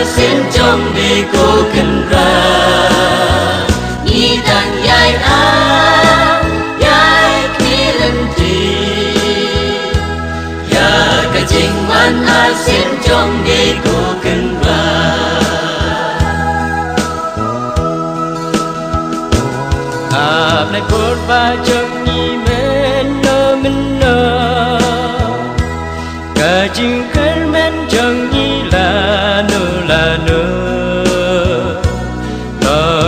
xin trong đi cô cần ra ni đang dài dài khi lần thì ya cái chính văn xin trong đi cô cần ra này phút ba chân ni men nơ min nơ cả chính khơi men chân ni là nơ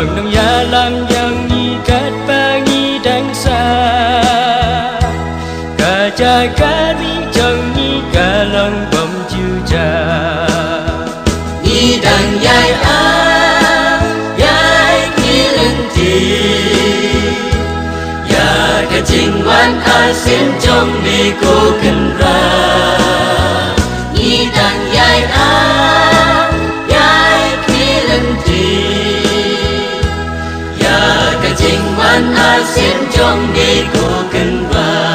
tầng nông gia làm yang ni cát ba ni đang xa cả cha cả đi chân ni cả lòng bầm chiu cha ni đang dài khi lên thì cái chính văn xin trong đi cô cần ra ni đang dài khi lên thì cái chính văn xin trong đi cô cần ra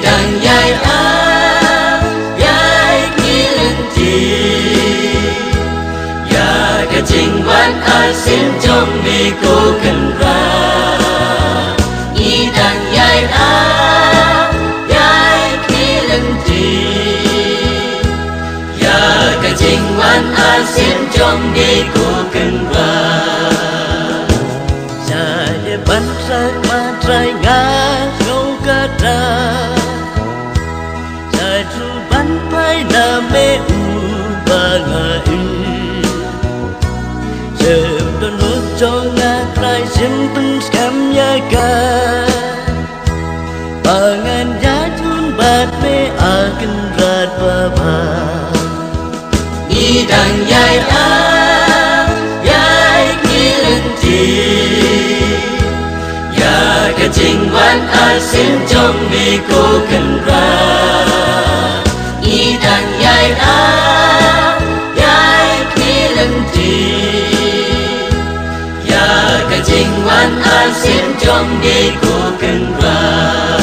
đang dài khi lên thì cái chính văn xin trong đi cô cần ra ni đang dài khi lên thì cái chính văn xin trong đi cô cần ra dài để bắn ra mà trái ngã không cả ra tru ban pai na me u ba ngai jem don lo chong na trai sim pun skam ya ka pangan ya chun bat me akan rat ba ba ni đang dài khi lên thì cái chính văn xin trong đi cô cần ra ni đang dài khi lên thì cái chính văn xin trong đi cô cần ra